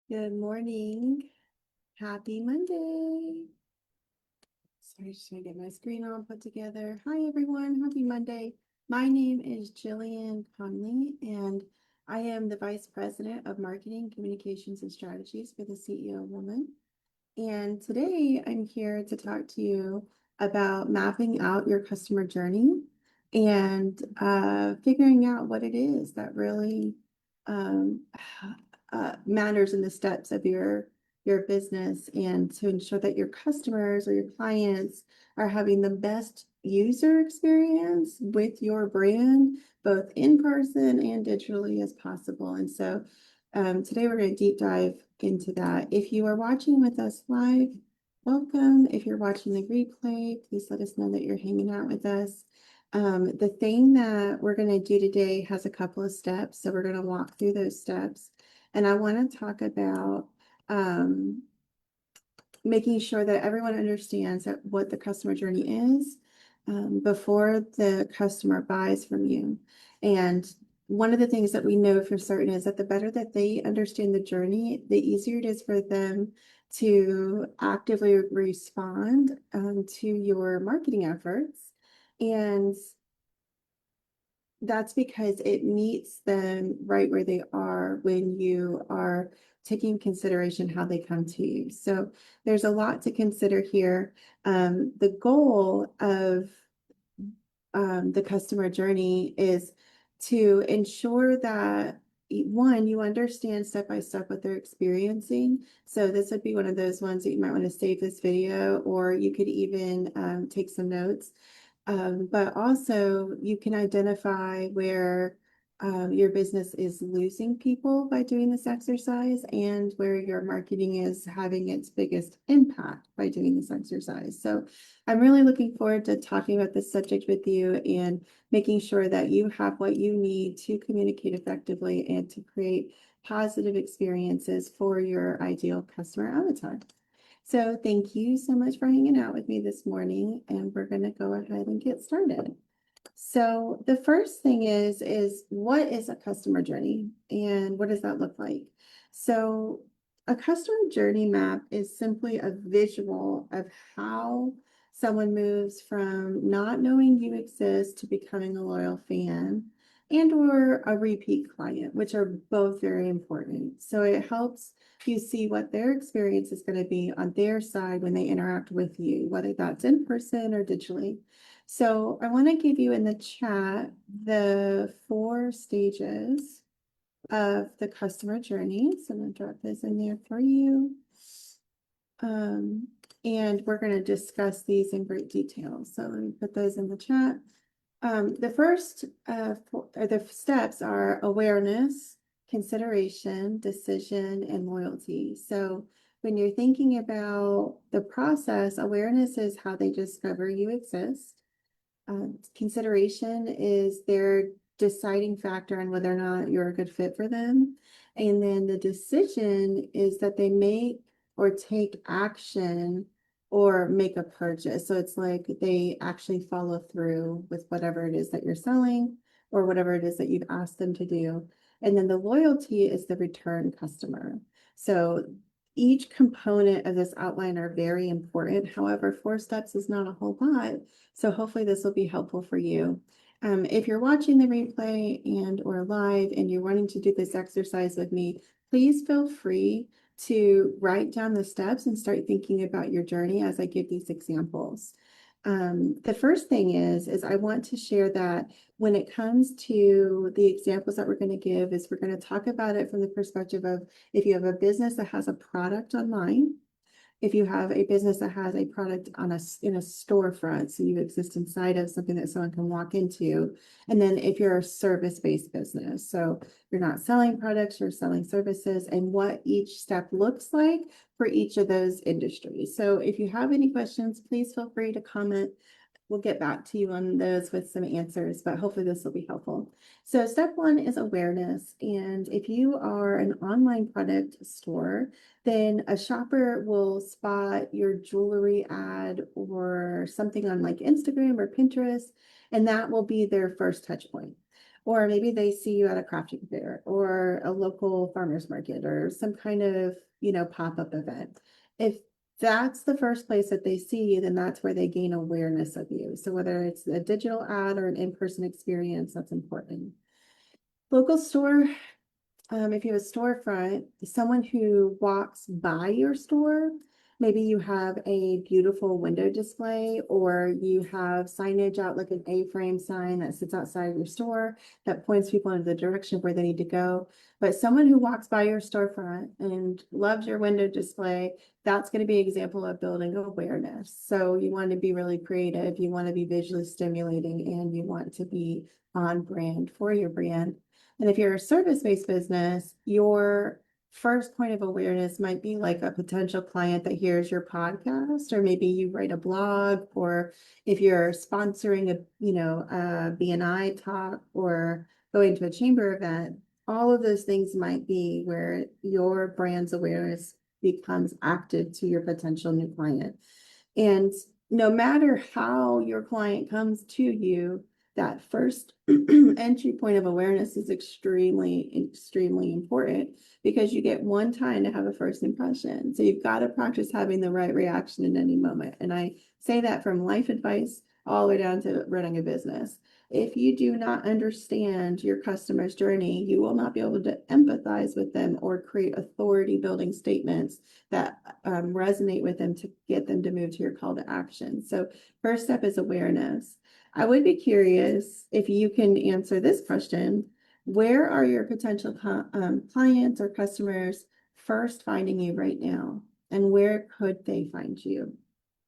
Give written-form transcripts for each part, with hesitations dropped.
Good morning. Happy Monday. Sorry, just trying to get my screen all put together. Hi, everyone. Happy Monday. My name is Jillian Conley, and I am the Vice President of Marketing, Communications, and Strategies for the CEO Woman. And today I'm here to talk to you about mapping out your customer journey and figuring out what it is that really um, matters in the steps of your business, and to ensure that your customers or your clients are having the best user experience with your brand, both in person and digitally as possible. And so today we're going to deep dive into that. If you are watching with us live, welcome. If you're watching the replay, please let us know that you're hanging out with us. The thing that we're going to do today has a couple of steps, so we're going to walk through those steps. And I want to talk about making sure that everyone understands that what the customer journey is before the customer buys from you. And one of the things that we know for certain is that the better that they understand the journey, the easier it is for them to actively respond to your marketing efforts. And that's because it meets them right where they are when you are taking consideration how they come to you. So there's a lot to consider here. The goal of the customer journey is to ensure that one, you understand step by step what they're experiencing. So this would be one of those ones that you might want to save this video, or you could even take some notes. But also you can identify where your business is losing people by doing this exercise, and where your marketing is having its biggest impact by doing this exercise. So I'm really looking forward to talking about this subject with you and making sure that you have what you need to communicate effectively and to create positive experiences for your ideal customer avatar. So thank you so much for hanging out with me this morning, and we're going to go ahead and get started. So the first thing is what is a customer journey and what does that look like? So a customer journey map is simply a visual of how someone moves from not knowing you exist to becoming a loyal fan and or a repeat client, which are both very important. So it helps you see what their experience is going to be on their side when they interact with you, whether that's in person or digitally. So I want to give you in the chat the 4 stages of the customer journey. So I'm going to drop this in there for you. And we're going to discuss these in great detail. So let me put those in the chat. The first the steps are awareness, consideration, decision, and loyalty. So when you're thinking about the process, awareness is how they discover you exist. Consideration is their deciding factor on whether or not you're a good fit for them. And then the decision is that they make or take action or make a purchase. So it's like they actually follow through with whatever it is that you're selling or whatever it is that you've asked them to do. And then the loyalty is the return customer. So each component of this outline are very important. However, 4 steps is not a whole lot. So hopefully this will be helpful for you. If you're watching the replay and or live and you're wanting to do this exercise with me, please feel free to write down the steps and start thinking about your journey as I give these examples. The first thing is I want to share that when it comes to the examples that we're going to give, is we're going to talk about it from the perspective of if you have a business that has a product online, if you have a business that has a product on in a storefront, so you exist inside of something that someone can walk into, and then if you're a service-based business, so you're not selling products, you're selling services, and what each step looks like for each of those industries. So if you have any questions, please feel free to comment. We'll get back to you on those with some answers, but hopefully this will be helpful. So step 1 is awareness. And if you are an online product store, then a shopper will spot your jewelry ad or something on like Instagram or Pinterest, and that will be their first touch point. Or maybe they see you at a crafting fair or a local farmer's market or some kind of, pop-up event. If that's the first place that they see you, then that's where they gain awareness of you. So whether it's a digital ad or an in-person experience, that's important. Local store, if you have a storefront, someone who walks by your store, maybe you have a beautiful window display or you have signage out like an A-frame sign that sits outside your store that points people in the direction of where they need to go. But someone who walks by your storefront and loves your window display, that's going to be an example of building awareness. So you want to be really creative, you want to be visually stimulating, and you want to be on brand for your brand. And if you're a service-based business, your first point of awareness might be like a potential client that hears your podcast, or maybe you write a blog, or if you're sponsoring a BNI talk or going to a chamber event, all of those things might be where your brand's awareness becomes active to your potential new client. And no matter how your client comes to you, that first entry point of awareness is extremely, extremely important because you get one time to have a first impression. So you've got to practice having the right reaction in any moment. And I say that from life advice all the way down to running a business. If you do not understand your customer's journey, you will not be able to empathize with them or create authority building statements that resonate with them to get them to move to your call to action. So first step is awareness. I would be curious if you can answer this question. Where are your potential clients or customers first finding you right now? And where could they find you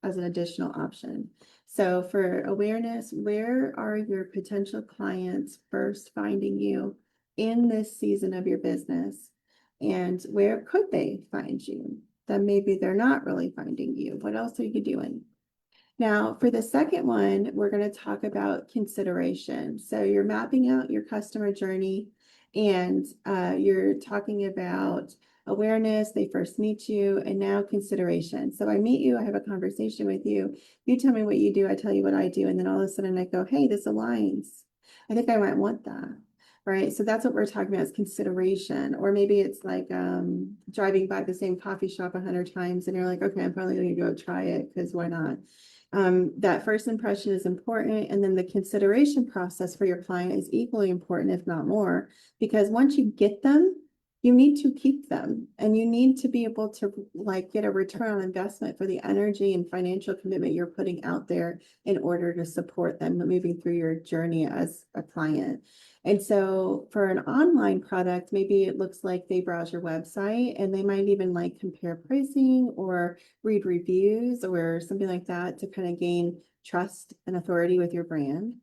as an additional option? So for awareness, where are your potential clients first finding you in this season of your business? And where could they find you? That maybe they're not really finding you. What else are you doing? Now, for the second one, we're going to talk about consideration. So you're mapping out your customer journey and you're talking about awareness, they first meet you, and now consideration. So I meet you, I have a conversation with you, you tell me what you do, I tell you what I do, and then all of a sudden I go, hey, this aligns. I think I might want that. Right. So that's what we're talking about is consideration. Or maybe it's like driving by the same coffee shop 100 times and you're like, okay, I'm probably going to go try it because why not? That first impression is important. And then the consideration process for your client is equally important, if not more, because once you get them, you need to keep them and you need to be able to get a return on investment for the energy and financial commitment you're putting out there in order to support them moving through your journey as a client. And so for an online product, maybe it looks like they browse your website and they might even compare pricing or read reviews or something like that to kind of gain trust and authority with your brand.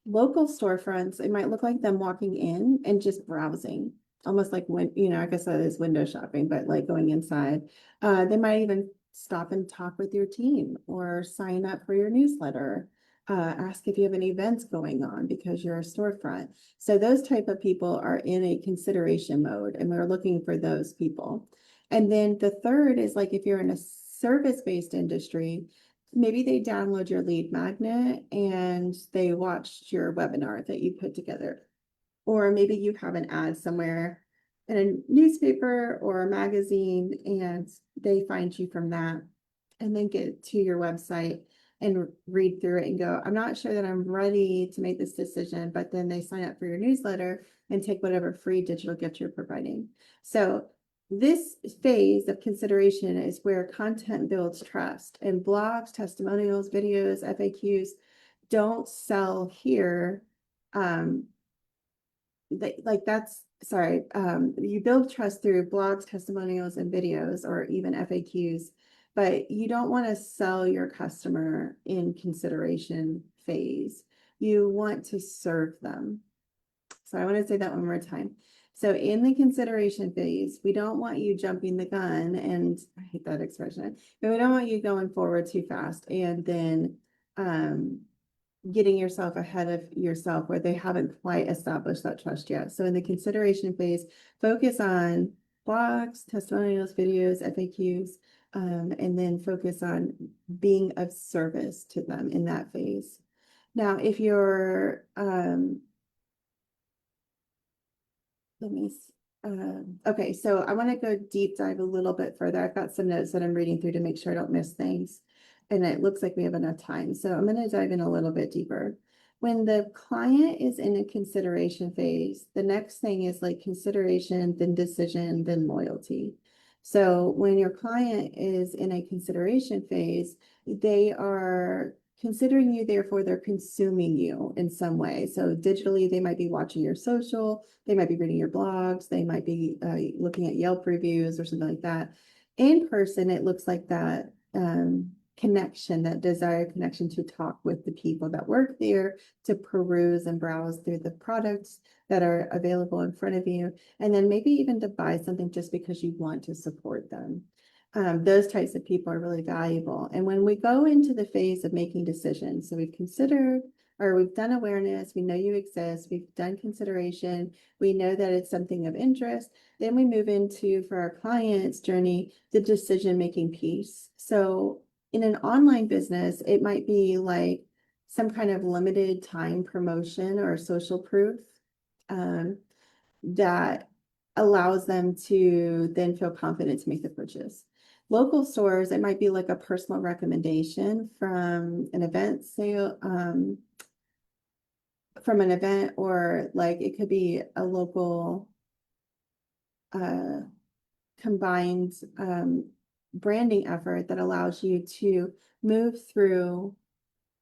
Local storefronts, it might look like them walking in and just browsing, almost like when, I guess that is window shopping, but like going inside. They might even stop and talk with your team or sign up for your newsletter. Ask if you have any events going on because you're a storefront. So those type of people are in a consideration mode and we're looking for those people. And then the third is if you're in a service-based industry, maybe they download your lead magnet and they watched your webinar that you put together. Or maybe you have an ad somewhere in a newspaper or a magazine and they find you from that and then get to your website and read through it and go, I'm not sure that I'm ready to make this decision, but then they sign up for your newsletter and take whatever free digital gift you're providing. So this phase of consideration is where content builds trust, and blogs, testimonials, videos, FAQs don't sell here. You build trust through blogs, testimonials, and videos, or even FAQs, but you don't want to sell your customer in consideration phase. You want to serve them. So I want to say that one more time. So in the consideration phase, we don't want you jumping the gun, and I hate that expression, but we don't want you going forward too fast and then getting yourself ahead of yourself where they haven't quite established that trust yet. So in the consideration phase, focus on blogs, testimonials, videos, FAQs, and then focus on being of service to them in that phase. Now, if you're let me, okay, so I want to go deep dive a little bit further. I've got some notes that I'm reading through to make sure I don't miss things. And it looks like we have enough time. So I'm going to dive in a little bit deeper. When the client is in a consideration phase, the next thing is like consideration, then decision, then loyalty. So when your client is in a consideration phase, they are considering you, therefore they're consuming you in some way. So digitally, they might be watching your social, they might be reading your blogs, they might be looking at Yelp reviews or something like that. In person, it looks like that connection, that desired connection to talk with the people that work there, to peruse and browse through the products that are available in front of you, and then maybe even to buy something just because you want to support them. Those types of people are really valuable. And when we go into the phase of making decisions, so we've considered, or we've done awareness, we know you exist, we've done consideration, we know that it's something of interest, then we move into, for our client's journey, the decision-making piece. So in an online business, it might be like some kind of limited time promotion or social proof that allows them to then feel confident to make the purchase. Local stores, it might be like a personal recommendation from an event sale, from an event, or like it could be a local combined branding effort that allows you to move through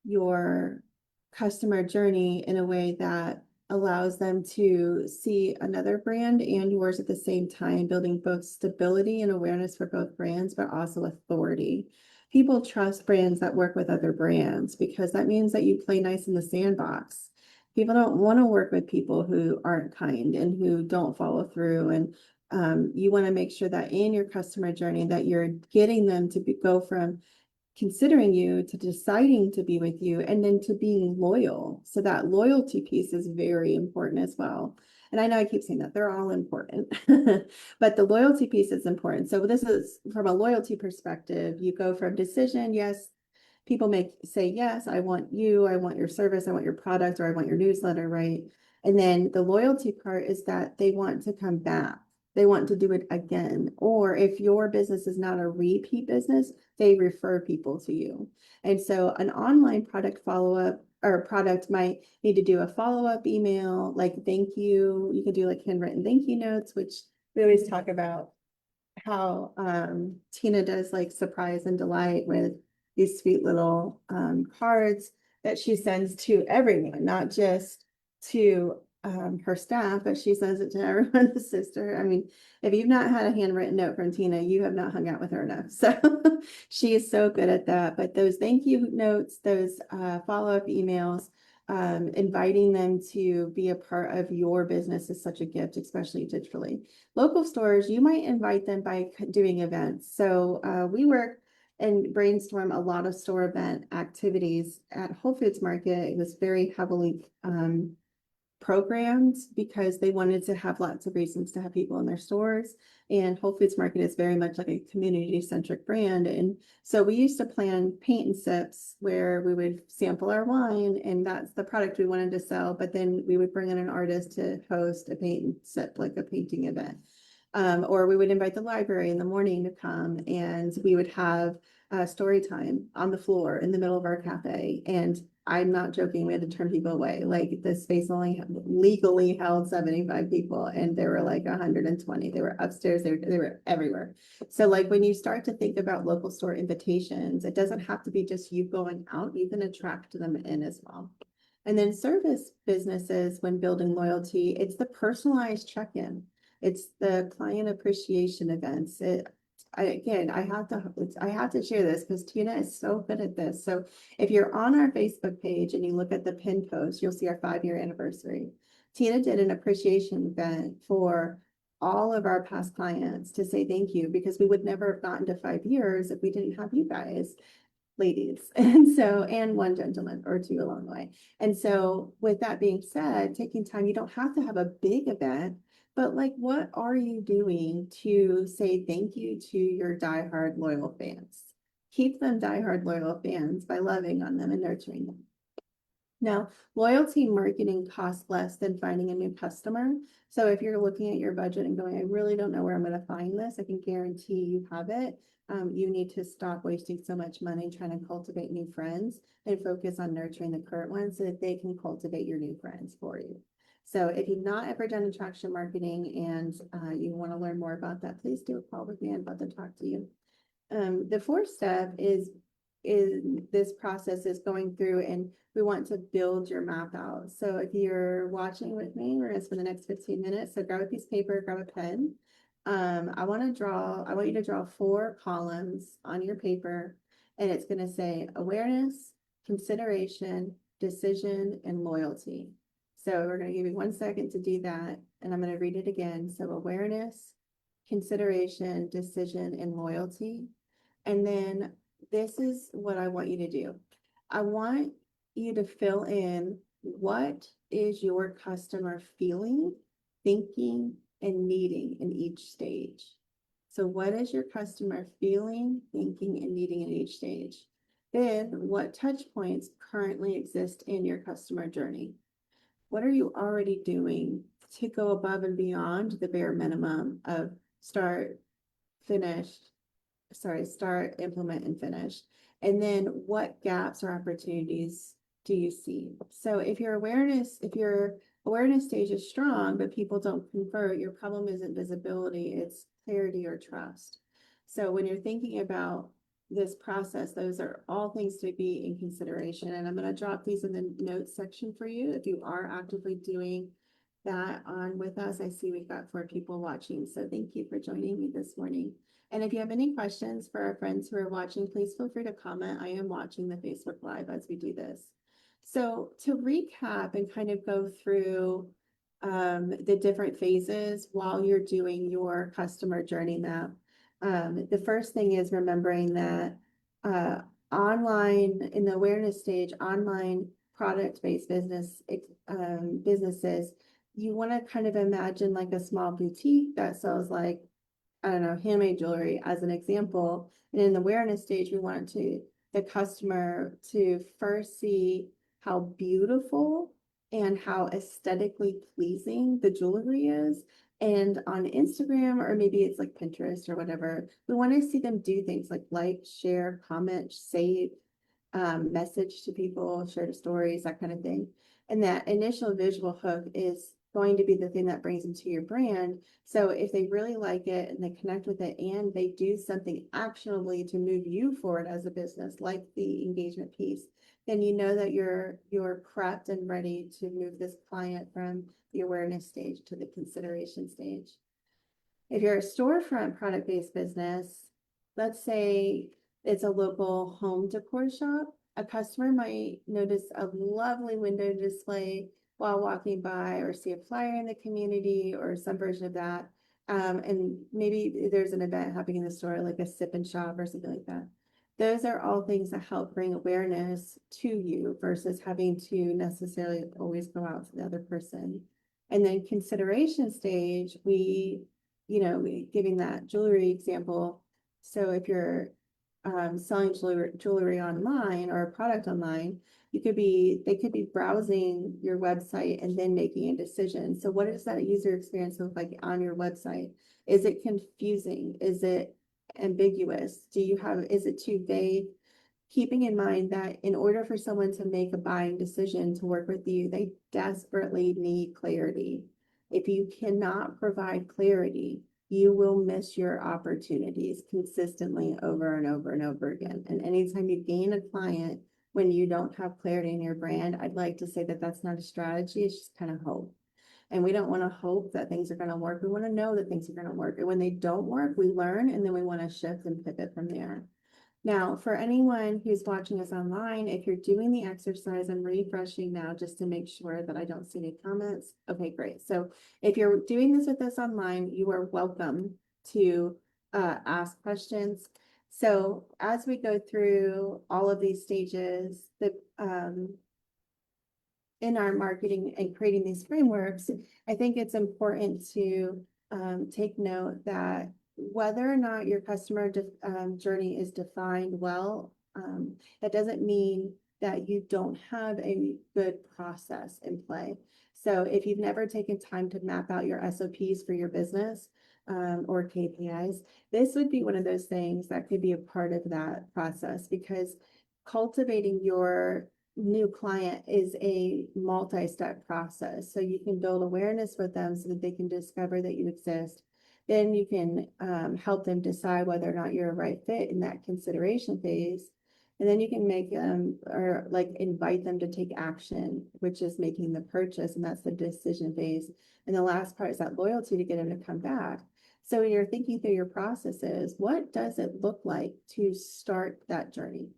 your customer journey in a way that allows them to see another brand and yours at the same time, building both stability and awareness for both brands, but also authority. People trust brands that work with other brands because that means that you play nice in the sandbox. People don't want to work with people who aren't kind and who don't follow through. And you want to make sure that in your customer journey that you're getting them to go from considering you to deciding to be with you and then to being loyal. So that loyalty piece is very important as well. And I know I keep saying that they're all important, but the loyalty piece is important. So this is from a loyalty perspective, you go from decision, yes, people may say, yes, I want you, I want your service, I want your product, or I want your newsletter, right? And then the loyalty part is that they want to come back. They want to do it again. Or if your business is not a repeat business, they refer people to you. And so an online product follow-up or product might need to do a follow-up email, like thank you. You can do like handwritten thank you notes, which we always talk about how Tina does like surprise and delight with these sweet little cards that she sends to everyone, not just to her staff, but she sends it to everyone, the sister. I mean, if you've not had a handwritten note from Tina, you have not hung out with her enough. So she is so good at that. But those thank you notes, those follow-up emails, inviting them to be a part of your business is such a gift, especially digitally. Local stores, you might invite them by doing events. So we work and brainstorm a lot of store event activities at Whole Foods Market. It was very heavily programmed because they wanted to have lots of reasons to have people in their stores. And Whole Foods Market is very much like a community-centric brand. And so we used to plan paint and sips where we would sample our wine, and that's the product we wanted to sell. But then we would bring in an artist to host a paint and sip, like a painting event. Or we would invite the library in the morning to come, and we would have story time on the floor in the middle of our cafe. And I'm not joking, we had to turn people away. Like the space only legally held 75 people, and there were like 120. They were upstairs, they were everywhere. So like when you start to think about local store invitations, it doesn't have to be just you going out, you can attract them in as well. And then service businesses, when building loyalty, it's the personalized check-in. It's the client appreciation events. I have to share this because Tina is so good at this. So if you're on our Facebook page and you look at the pin post, you'll see our 5-year anniversary. Tina did an appreciation event for all of our past clients to say thank you, because we would never have gotten to 5 years if we didn't have you guys, ladies. And so, and one gentleman or two along the way. And so with that being said, taking time, you don't have to have a big event, but like, what are you doing to say thank you to your diehard loyal fans? Keep them diehard loyal fans by loving on them and nurturing them. Now, loyalty marketing costs less than finding a new customer. So if you're looking at your budget and going, I really don't know where I'm going to find this, I can guarantee you have it. You need to stop wasting so much money trying to cultivate new friends and focus on nurturing the current ones so that they can cultivate your new friends for you. So if you've not ever done attraction marketing and you want to learn more about that, please do a call with me. I'd love to talk to you. The fourth step is this process is going through and we want to build your map out. So if you're watching with me, we're going to spend the next 15 minutes. So grab a piece of paper, grab a pen. I want you to draw 4 columns on your paper, and it's going to say awareness, consideration, decision, and loyalty. So we're going to give you 1 second to do that, and I'm going to read it again. So awareness, consideration, decision, and loyalty. And then this is what I want you to do. I want you to fill in what is your customer feeling, thinking, and needing in each stage. So what is your customer feeling, thinking, and needing in each stage? Then what touch points currently exist in your customer journey? What are you already doing to go above and beyond the bare minimum of start, finish, start, implement, and finish? And then what gaps or opportunities do you see? So if your awareness stage is strong, but people don't convert, your problem isn't visibility, it's clarity or trust. So when you're thinking about this process, those are all things to be in consideration. And I'm going to drop these in the notes section for you if you are actively doing that on with us. I see we've got 4 people watching. So thank you for joining me this morning. And if you have any questions for our friends who are watching, please feel free to comment. I am watching the Facebook Live as we do this. So to recap and kind of go through the different phases while you're doing your customer journey map. The first thing is remembering that online, in the awareness stage, online product-based businesses, you want to kind of imagine like a small boutique that sells like, I don't know, handmade jewelry as an example. And in the awareness stage, we want the customer to first see how beautiful and how aesthetically pleasing the jewelry is. And on Instagram, or maybe it's like Pinterest or whatever, we want to see them do things like, share, comment, save, message to people, share the stories, that kind of thing. And that initial visual hook is going to be the thing that brings them to your brand. So if they really like it and they connect with it and they do something actionably to move you forward as a business, like the engagement piece, then you know that you're prepped and ready to move this client from the awareness stage to the consideration stage. If you're a storefront product-based business, let's say it's a local home decor shop, a customer might notice a lovely window display while walking by, or see a flyer in the community or some version of that. And maybe there's an event happening in the store, like a sip and shop or something like that. Those are all things that help bring awareness to you versus having to necessarily always go out to the other person. And then consideration stage, giving that jewelry example. So if you're selling jewelry online or a product online, they could be browsing your website and then making a decision. So what does that user experience look like on your website? Is it confusing? Is it ambiguous? Is it too vague? Keeping in mind that in order for someone to make a buying decision to work with you, they desperately need clarity. If you cannot provide clarity, you will miss your opportunities consistently over and over and over again. And anytime you gain a client when you don't have clarity in your brand, I'd like to say that that's not a strategy, it's just kind of hope. And we don't want to hope that things are going to work. We want to know that things are going to work. And when they don't work, we learn, and then we want to shift and pivot from there. Now, for anyone who's watching us online, if you're doing the exercise, I'm refreshing now just to make sure that I don't see any comments. Okay, great. So if you're doing this with us online, you are welcome to ask questions. So as we go through all of these stages, in our marketing and creating these frameworks, I think it's important to take note that whether or not your customer journey is defined well, that doesn't mean that you don't have a good process in play. So if you've never taken time to map out your SOPs for your business, or KPIs, this would be one of those things that could be a part of that process, because cultivating your new client is a multi-step process. So you can build awareness with them so that they can discover that you exist. Then you can help them decide whether or not you're a right fit in that consideration phase. And then you can make them, or like invite them to take action, which is making the purchase. And that's the decision phase. And the last part is that loyalty to get them to come back. So when you're thinking through your processes, what does it look like to start that journey?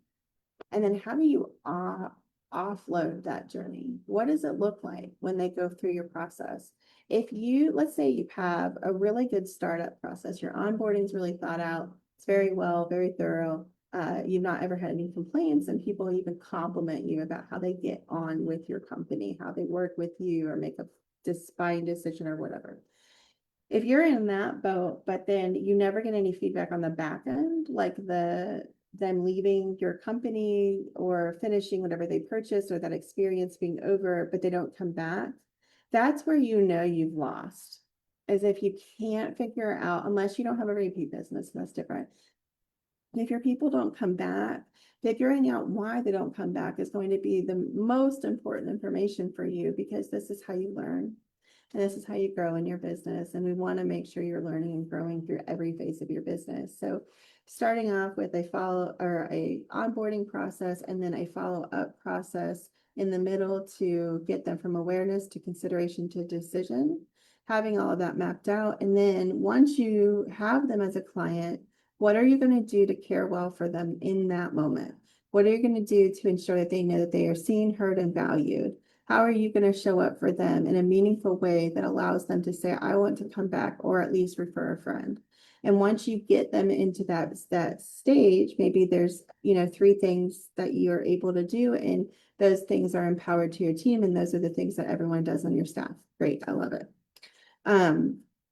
And then how do you offload that journey? What does it look like when they go through your process? If you, let's say you have a really good startup process, your onboarding is really thought out, it's very thorough. You've not ever had any complaints, and people even compliment you about how they get on with your company, how they work with you or make a buying decision or whatever. If you're in that boat, but then you never get any feedback on the back end, like them leaving your company or finishing whatever they purchased, or that experience being over, but they don't come back, that's where you know you've lost. As if you can't figure out, unless you don't have a repeat business, that's different. If your people don't come back, figuring out why they don't come back is going to be the most important information for you, because this is how you learn. And this is how you grow in your business. And we want to make sure you're learning and growing through every phase of your business. So starting off with a onboarding process, and then a follow-up process in the middle to get them from awareness to consideration to decision, having all of that mapped out. And then once you have them as a client, what are you going to do to care well for them in that moment? What are you going to do to ensure that they know that they are seen, heard, and valued? How are you going to show up for them in a meaningful way that allows them to say, I want to come back, or at least refer a friend? And once you get them into that stage, maybe there's, 3 things that you're able to do, and those things are empowered to your team. And those are the things that everyone does on your staff. Great. I love it.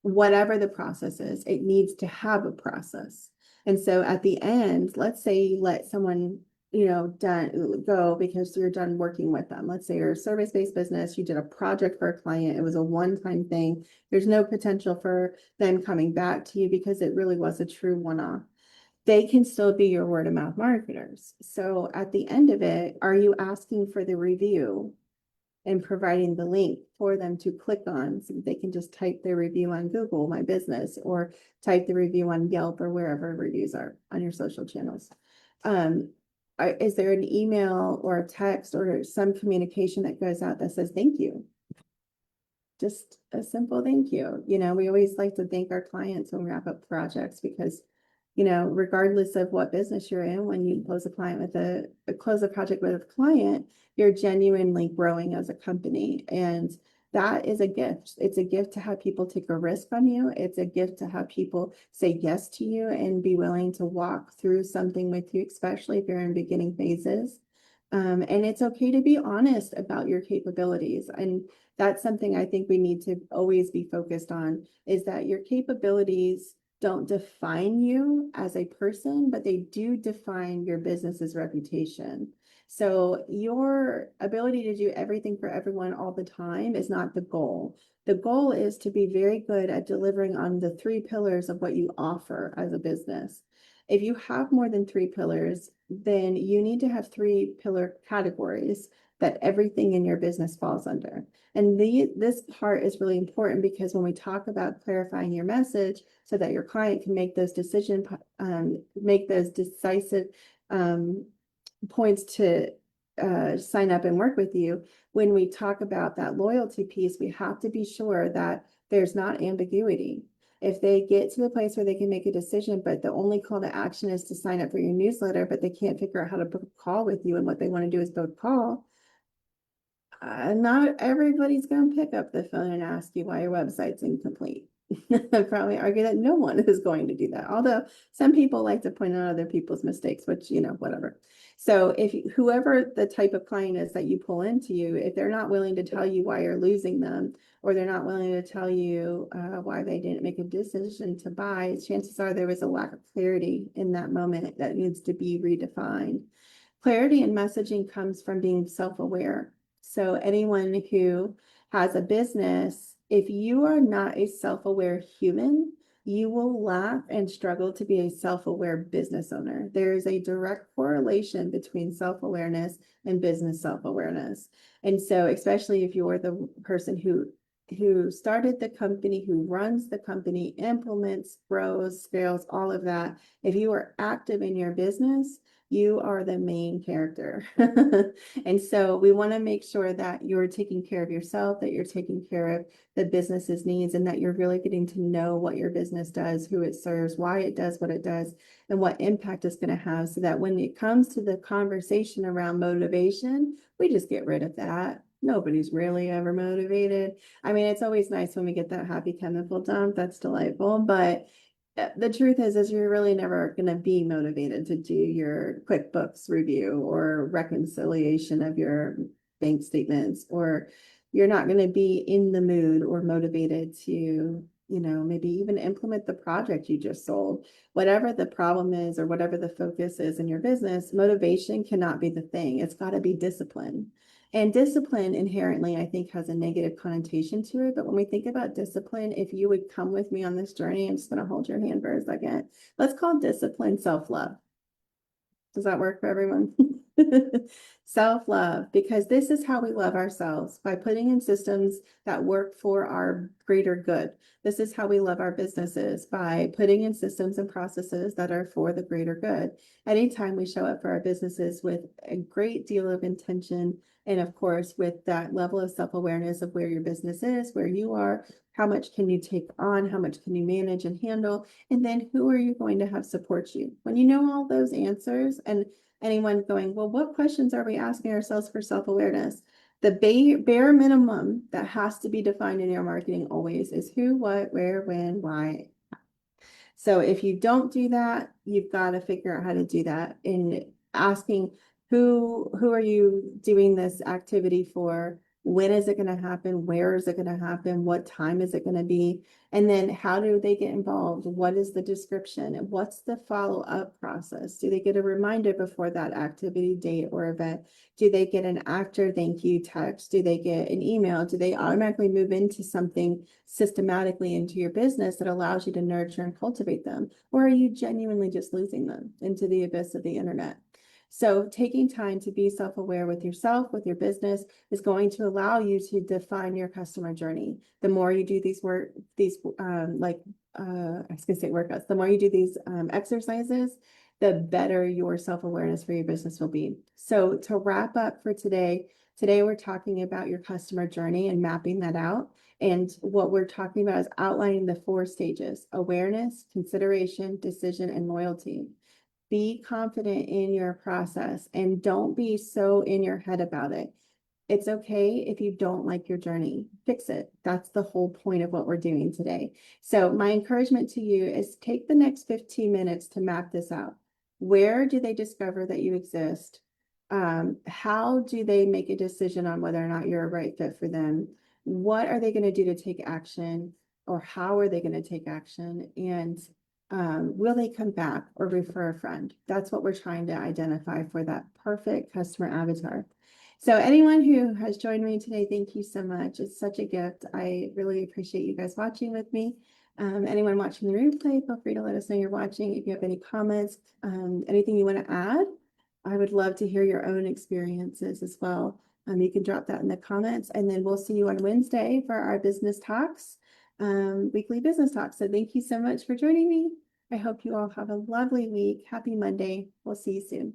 Whatever the process is, it needs to have a process. And so at the end, let's say you let someone go because you're done working with them. Let's say you're a service-based business, you did a project for a client, it was a one-time thing. There's no potential for them coming back to you because it really was a true one-off. They can still be your word of mouth marketers. So at the end of it, are you asking for the review and providing the link for them to click on, so that they can just type their review on Google, My Business, or type the review on Yelp, or wherever reviews are on your social channels? Is there an email or a text or some communication that goes out that says thank you? Just a simple thank you. We always like to thank our clients when we wrap up projects, because regardless of what business you're in, when you close a project with a client, you're genuinely growing as a company. And that is a gift. It's a gift to have people take a risk on you. It's a gift to have people say yes to you and be willing to walk through something with you, especially if you're in beginning phases. And it's okay to be honest about your capabilities. And that's something I think we need to always be focused on, is that your capabilities don't define you as a person, but they do define your business's reputation. So your ability to do everything for everyone all the time is not the goal. The goal is to be very good at delivering on the 3 pillars of what you offer as a business. If you have more than 3 pillars, then you need to have 3 pillar categories that everything in your business falls under. And this part is really important, because when we talk about clarifying your message so that your client can make those make those decisive points to sign up and work with you, when we talk about that loyalty piece, we have to be sure that there's not ambiguity. If they get to the place where they can make a decision, but the only call to action is to sign up for your newsletter, but they can't figure out how to book a call with you, and what they want to do is book a call, not everybody's going to pick up the phone and ask you why your website's incomplete. I'd probably argue that no one is going to do that. Although some people like to point out other people's mistakes, which, whatever. So if whoever the type of client is that you pull into you, if they're not willing to tell you why you're losing them, or they're not willing to tell you why they didn't make a decision to buy, chances are there was a lack of clarity in that moment that needs to be redefined. Clarity in messaging comes from being self-aware. So anyone who has a business, if you are not a self-aware human, you will lack and struggle to be a self-aware business owner. There is a direct correlation between self-awareness and business self-awareness. And so, especially if you're the person who started the company, who runs the company, implements, grows, scales, all of that, if you are active in your business, you are the main character. And so we want to make sure that you're taking care of yourself, that you're taking care of the business's needs, and that you're really getting to know what your business does, who it serves, why it does what it does, and what impact it's going to have, so that when it comes to the conversation around motivation, we just get rid of that. Nobody's really ever motivated. I mean, it's always nice when we get that happy chemical dump. That's delightful. But the truth is you're really never going to be motivated to do your QuickBooks review or reconciliation of your bank statements, or you're not going to be in the mood or motivated to, maybe even implement the project you just sold. Whatever the problem is or whatever the focus is in your business, motivation cannot be the thing. It's got to be discipline. And discipline inherently, I think, has a negative connotation to it. But when we think about discipline, if you would come with me on this journey, I'm just going to hold your hand for a second. Let's call discipline self-love. Does that work for everyone? Self-love, because this is how we love ourselves, by putting in systems that work for our greater good. This is how we love our businesses, by putting in systems and processes that are for the greater good. Anytime we show up for our businesses with a great deal of intention, and of course, with that level of self-awareness of where your business is, where you are, how much can you take on, how much can you manage and handle, and then who are you going to have support you? When you know all those answers, and anyone going, well, what questions are we asking ourselves for self-awareness? The bare minimum that has to be defined in your marketing always is who, what, where, when, why. So if you don't do that, you've got to figure out how to do that in asking who are you doing this activity for? When is it going to happen? Where is it going to happen? What time is it going to be? And then how do they get involved? What is the description? And what's the follow-up process? Do they get a reminder before that activity, date, or event? Do they get an after thank you text? Do they get an email? Do they automatically move into something systematically into your business that allows you to nurture and cultivate them? Or are you genuinely just losing them into the abyss of the internet? So taking time to be self-aware with yourself, with your business, is going to allow you to define your customer journey. The more you do these I was gonna say workouts, the more you do these exercises, the better your self-awareness for your business will be. So to wrap up for today we're talking about your customer journey and mapping that out. And what we're talking about is outlining the 4 stages: awareness, consideration, decision, and loyalty. Be confident in your process and don't be so in your head about it. It's okay if you don't like your journey. Fix it. That's the whole point of what we're doing today. So my encouragement to you is take the next 15 minutes to map this out. Where do they discover that you exist? How do they make a decision on whether or not you're a right fit for them? What are they going to do to take action? Or how are they going to take action? And will they come back or refer a friend? That's what we're trying to identify for that perfect customer avatar. So anyone who has joined me today, thank you so much. It's such a gift. I really appreciate you guys watching with me. Anyone watching the replay, feel free to let us know you're watching. If you have any comments, anything you want to add, I would love to hear your own experiences as well. You can drop that in the comments, and then we'll see you on Wednesday for our business talks, weekly business talks. So thank you so much for joining me. I hope you all have a lovely week. Happy Monday. We'll see you soon.